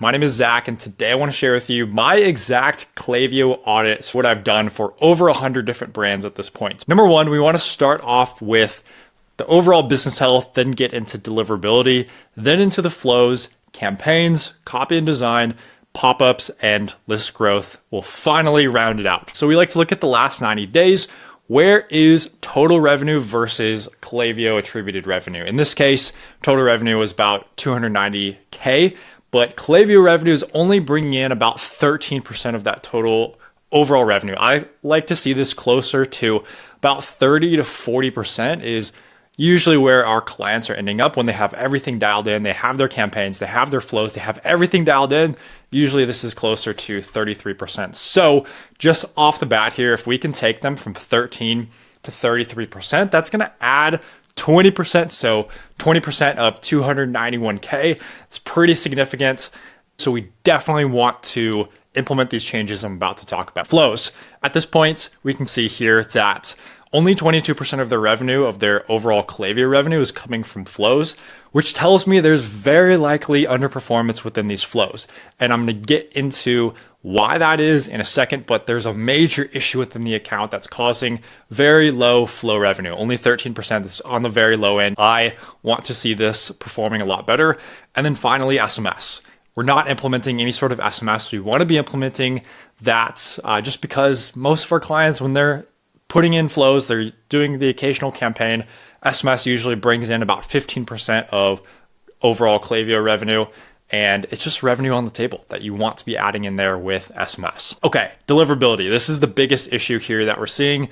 My name is Zach, and today I want to share with you my exact Klaviyo audits, what I've done for over 100 different brands at this point. Number one, we want to start off with the overall business health, then get into deliverability, then into the flows, campaigns, copy and design, pop-ups, and list growth. We'll finally round it out. So we like to look at the last 90 days. Where is total revenue versus Klaviyo attributed revenue? In this case, total revenue was about 290K. But Klaviyo revenue is only bringing in about 13% of that total overall revenue. I like to see this closer to about 30 to 40% is usually where our clients are ending up when they have everything dialed in. They have their campaigns, they have their flows, they have everything dialed in. Usually this is closer to 33%. So just off the bat here, if we can take them from 13 to 33%, that's going to add 20%, so 20% of 291K. It's pretty significant. So we definitely want to implement these changes I'm about to talk about. Flows. At this point, we can see here that only 22% of their revenue, of their overall Klaviyo revenue, is coming from flows, which tells me there's very likely underperformance within these flows. And I'm going to get into why that is in a second, but there's a major issue within the account that's causing very low flow revenue. Only 13% is on the very low end. I want to see this performing a lot better. And then finally, SMS. We're not implementing any sort of SMS. We want to be implementing that just because most of our clients, when they're putting in flows, they're doing the occasional campaign. SMS usually brings in about 15% of overall Klaviyo revenue, and it's just revenue on the table that you want to be adding in there with SMS. Okay, deliverability. This is the biggest issue here that we're seeing.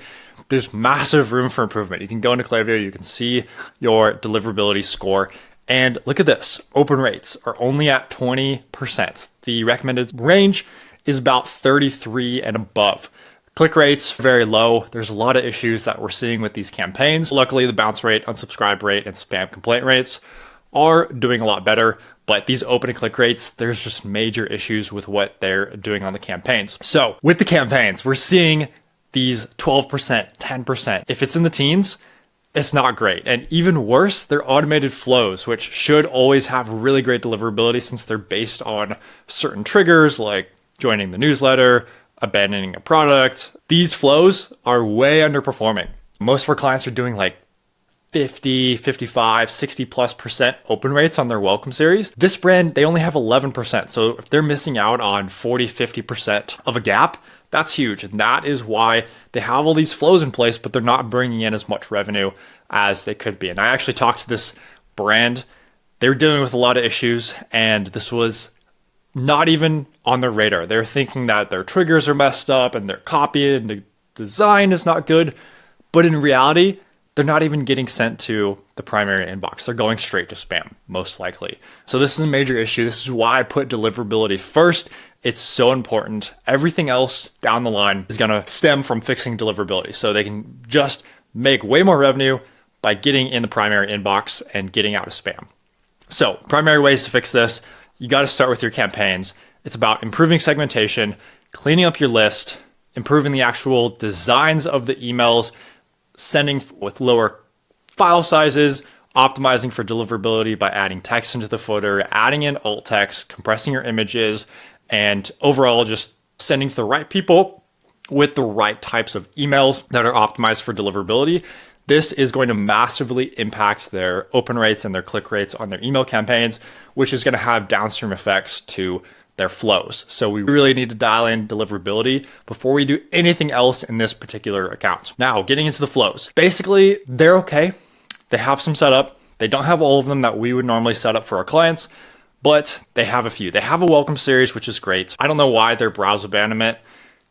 There's massive room for improvement. You can go into Klaviyo, you can see your deliverability score, and look at this. Open rates are only at 20%. The recommended range is about 33 and above. Click rates, very low. There's a lot of issues that we're seeing with these campaigns. Luckily, the bounce rate, unsubscribe rate, and spam complaint rates are doing a lot better. But these open and click rates, there's just major issues with what they're doing on the campaigns. So with the campaigns, we're seeing these 12%, 10%. If it's in the teens, it's not great. And even worse, they're automated flows, which should always have really great deliverability since they're based on certain triggers like joining the newsletter, abandoning a product. These flows are way underperforming. Most of our clients are doing like 50, 55, 60+% open rates on their welcome series. This brand, they only have 11%. So if they're missing out on 40, 50% of a gap, that's huge. And that is why they have all these flows in place, but they're not bringing in as much revenue as they could be. And I actually talked to this brand. They were dealing with a lot of issues, and this was not even on their radar. They're thinking that their triggers are messed up and their copy and the design is not good. But in reality, they're not even getting sent to the primary inbox. They're going straight to spam, most likely. So this is a major issue. This is why I put deliverability first. It's so important. Everything else down the line is going to stem from fixing deliverability. So they can just make way more revenue by getting in the primary inbox and getting out of spam. So primary ways to fix this. You got to start with your campaigns. It's about improving segmentation, cleaning up your list, improving the actual designs of the emails, sending with lower file sizes, optimizing for deliverability by adding text into the footer, adding in alt text, compressing your images, and overall just sending to the right people with the right types of emails that are optimized for deliverability. This is going to massively impact their open rates and their click rates on their email campaigns, which is going to have downstream effects to their flows. So we really need to dial in deliverability before we do anything else in this particular account. Now, getting into the flows. Basically, they're okay. They have some setup. They don't have all of them that we would normally set up for our clients, but they have a few. They have a welcome series, which is great. I don't know why their browse abandonment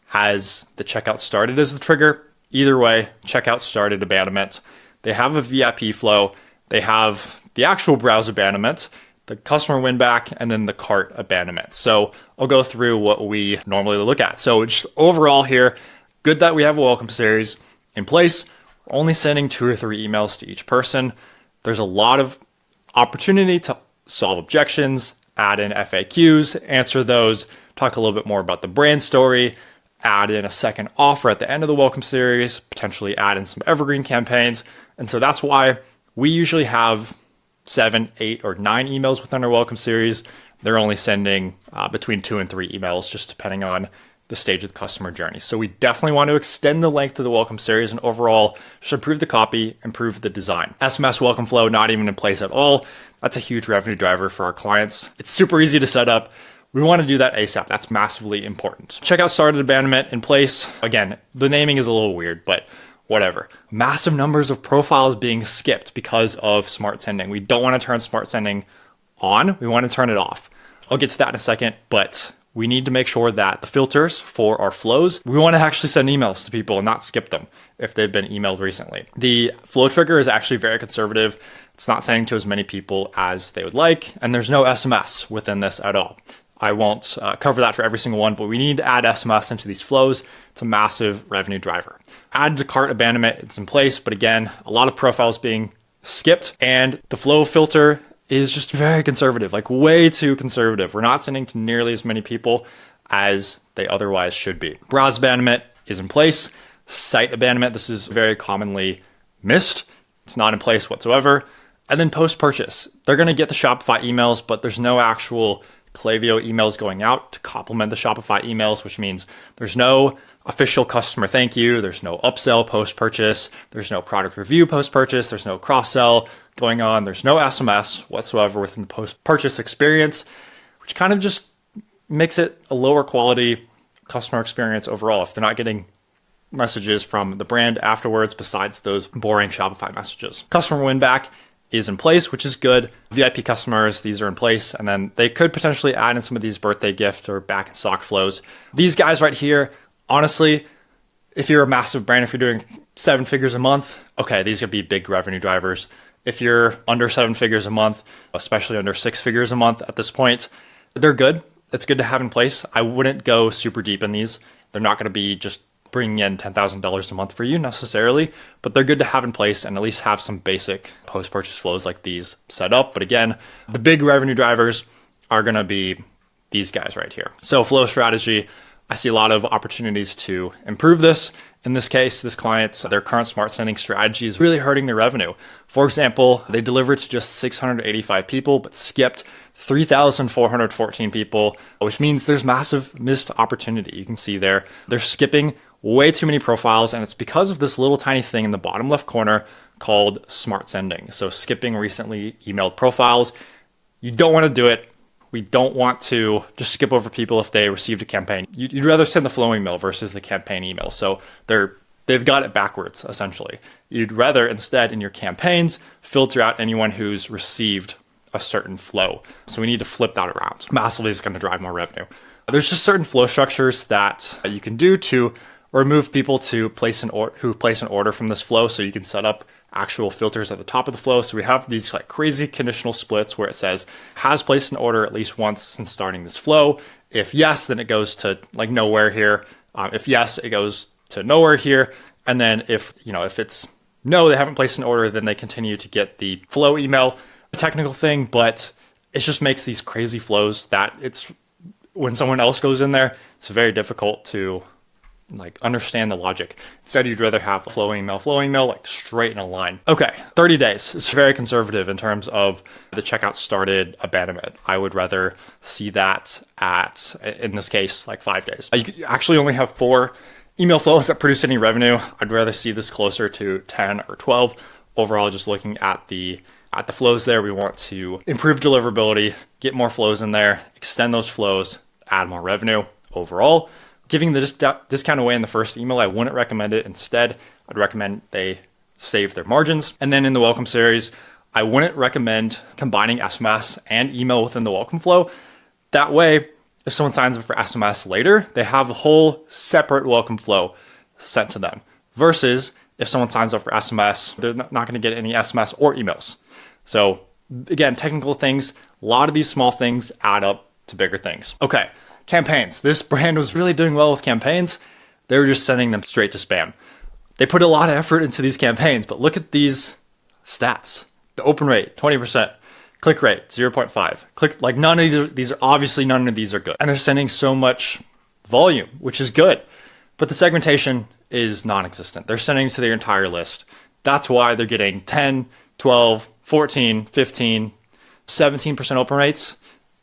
has the checkout started as the trigger. Either way, checkout started abandonment. They have a VIP flow. They have the actual browse abandonment, the customer win back, and then the cart abandonment. So I'll go through what we normally look at. So just overall here, good that we have a welcome series in place. We're only sending 2 or 3 emails to each person. There's a lot of opportunity to solve objections, add in FAQs, answer those, talk a little bit more about the brand story, add in a second offer at the end of the welcome series, potentially add in some evergreen campaigns. And so that's why we usually have 7, 8, or 9 emails within our welcome series. they're only sending between 2 and 3 emails, just depending on the stage of the customer journey. So we definitely want to extend the length of the welcome series, and overall should improve the copy, improve the design. SMS welcome flow, not even in place at all. That's a huge revenue driver for our clients. It's super easy to set up. We want to do that ASAP. That's massively important. Checkout started abandonment in place. Again, the naming is a little weird, but whatever. Massive numbers of profiles being skipped because of smart sending. We don't want to turn smart sending on. We want to turn it off. I'll get to that in a second, but we need to make sure that the filters for our flows, we want to actually send emails to people and not skip them if they've been emailed recently. The flow trigger is actually very conservative. It's not sending to as many people as they would like, and there's no SMS within this at all. I won't cover that for every single one, but we need to add SMS into these flows. It's a massive revenue driver. Add to cart abandonment, it's in place, but again, a lot of profiles being skipped, and the flow filter is just very conservative, like way too conservative. We're not sending to nearly as many people as they otherwise should be. Browse abandonment is in place. Site abandonment, this is very commonly missed. It's not in place whatsoever. And then post-purchase, they're gonna get the Shopify emails, but there's no actual Klaviyo emails going out to complement the Shopify emails, which means there's no official customer thank you, there's no upsell post-purchase, there's no product review post-purchase, there's no cross-sell going on, there's no SMS whatsoever within the post-purchase experience, which kind of just makes it a lower quality customer experience overall if they're not getting messages from the brand afterwards besides those boring Shopify messages. Customer win back is in place, which is good. VIP customers, these are in place, and then they could potentially add in some of these birthday gift or back in stock flows. These guys right here, honestly, if you're a massive brand, if you're doing 7 figures a month, okay, these could be big revenue drivers. If you're under 7 figures a month, especially under 6 figures a month at this point, they're good. It's good to have in place. I wouldn't go super deep in these. They're not going to be just bringing in $10,000 a month for you necessarily, but they're good to have in place and at least have some basic post-purchase flows like these set up. But again, the big revenue drivers are going to be these guys right here. So flow strategy, I see a lot of opportunities to improve this. In this case, this client, their current smart sending strategy is really hurting their revenue. For example, they delivered to just 685 people, but skipped 3,414 people, which means there's massive missed opportunity. You can see there, they're skipping way too many profiles, and it's because of this little tiny thing in the bottom left corner called smart sending. So skipping recently emailed profiles, you don't want to do it. We don't want to just skip over people if they received a campaign. You'd rather send the flow email versus the campaign email. So they've got it backwards, essentially. You'd rather instead in your campaigns filter out anyone who's received a certain flow. So we need to flip that around. Massively is going to drive more revenue. There's just certain flow structures that you can do to remove people who place an order from this flow, so you can set up actual filters at the top of the flow. So we have these like crazy conditional splits where it says has placed an order at least once since starting this flow. If yes, then it goes to like nowhere here. If yes, it goes to nowhere here. And then if it's no, they haven't placed an order, then they continue to get the flow email. A technical thing, but it just makes these crazy flows that it's when someone else goes in there, it's very difficult to like understand the logic. Instead, you'd rather have flow email like straight in a line. Okay, 30 days. It's very conservative in terms of the checkout started abandonment. I would rather see that at, in this case, like 5 days. You actually only have 4 email flows that produce any revenue. I'd rather see this closer to 10 or 12. Overall, just looking at the flows there, we want to improve deliverability, get more flows in there, extend those flows, add more revenue overall. Giving the discount away in the first email, I wouldn't recommend it. Instead, I'd recommend they save their margins. And then in the welcome series, I wouldn't recommend combining SMS and email within the welcome flow. That way, if someone signs up for SMS later, they have a whole separate welcome flow sent to them. Versus if someone signs up for SMS, they're not going to get any SMS or emails. So again, technical things, a lot of these small things add up to bigger things. Okay. Campaigns. This brand was really doing well with campaigns. They were just sending them straight to spam. They put a lot of effort into these campaigns, but look at these stats. The open rate, 20%. Click rate, 0.5. Like none of these are obviously none of these are good. And they're sending so much volume, which is good. But the segmentation is non-existent. They're sending to their entire list. That's why they're getting 10, 12, 14, 15, 17% open rates.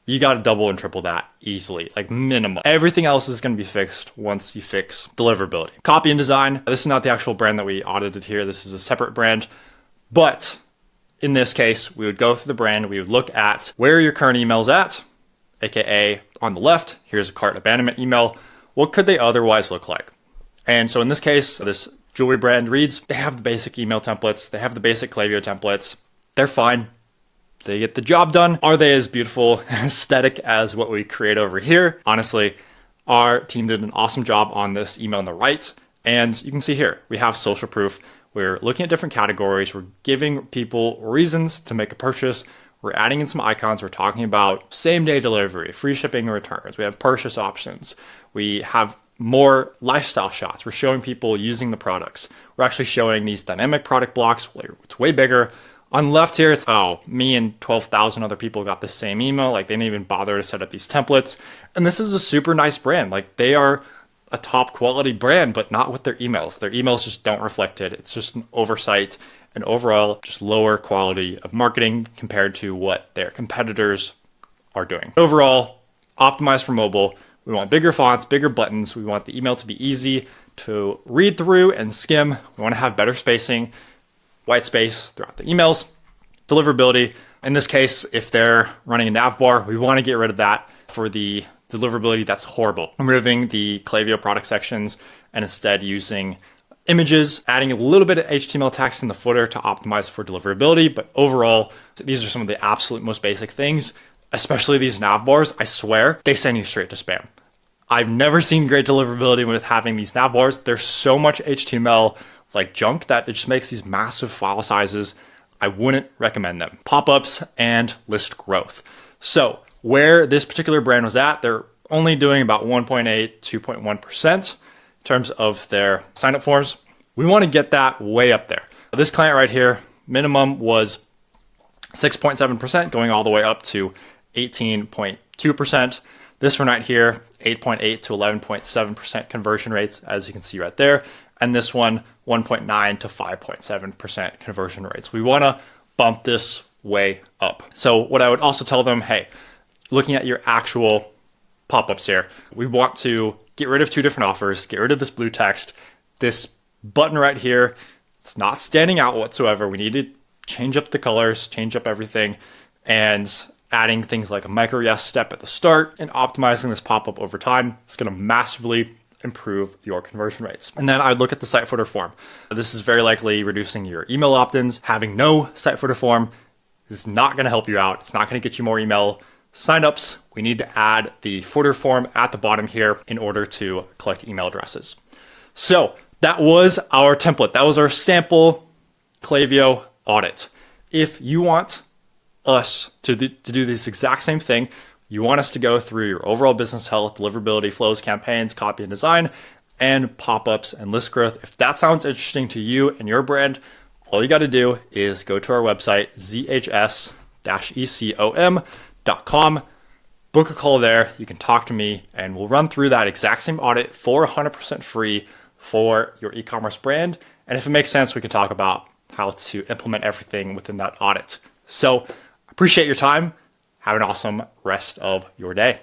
you got to double and triple that easily, like minimum. Everything else is going to be fixed once you fix deliverability. Copy and design. This is not the actual brand that we audited here. This is a separate brand. But in this case, we would go through the brand. We would look at where your current email's at, AKA on the left, here's a cart abandonment email. What could they otherwise look like? And so in this case, this jewelry brand reads, they have the basic email templates. They have the basic Klaviyo templates. They're fine. They get the job done. Are they as beautiful and aesthetic as what we create over here? Honestly, our team did an awesome job on this email on the right. And you can see here, we have social proof. We're looking at different categories. We're giving people reasons to make a purchase. We're adding in some icons. We're talking about same-day delivery, free shipping and returns. We have purchase options. We have more lifestyle shots. We're showing people using the products. We're actually showing these dynamic product blocks. It's way bigger. On the left here, it's, oh, me and 12,000 other people got the same email. Like, they didn't even bother to set up these templates. And this is a super nice brand. Like, they are a top quality brand, but not with their emails. Their emails just don't reflect it. It's just an oversight and overall just lower quality of marketing compared to what their competitors are doing. Overall, optimized for mobile. We want bigger fonts, bigger buttons. We want the email to be easy to read through and skim. We want to have better spacing, white space throughout the emails. Deliverability. In this case, if they're running a nav bar, we want to get rid of that. For the deliverability, that's horrible. I'm removing the Klaviyo product sections and instead using images, adding a little bit of HTML text in the footer to optimize for deliverability. But overall, these are some of the absolute most basic things, especially these nav bars. I swear, they send you straight to spam. I've never seen great deliverability with having these nav bars. There's so much HTML like junk that it just makes these massive file sizes. I wouldn't recommend them. Pop-ups and list growth. So where this particular brand was at, they're only doing about 1.8, 2.1% in terms of their sign-up forms. We want to get that way up there. This client right here, minimum was 6.7%, going all the way up to 18.2%. This one right here, 8.8 to 11.7% conversion rates, as you can see right there. And this one, 1.9 to 5.7% conversion rates. We want to bump this way up. So what I would also tell them, hey, looking at your actual pop-ups here, we want to get rid of two different offers, get rid of this blue text. This button right here, it's not standing out whatsoever. We need to change up the colors, change up everything, and adding things like a micro yes step at the start and optimizing this pop-up over time. It's going to massively improve your conversion rates. And then I would look at the site footer form. This is very likely reducing your email opt-ins. Having no site footer form is not going to help you out. It's not going to get you more email signups. We need to add the footer form at the bottom here in order to collect email addresses. So that was our template. That was our sample Klaviyo audit. If you want us to do this exact same thing, you want us to go through your overall business health, deliverability, flows, campaigns, copy and design, and pop-ups and list growth. If that sounds interesting to you and your brand, all you got to do is go to our website, zhs-ecom.com, book a call there. You can talk to me and we'll run through that exact same audit for 100% free for your e-commerce brand. And if it makes sense, we can talk about how to implement everything within that audit. So appreciate your time. Have an awesome rest of your day.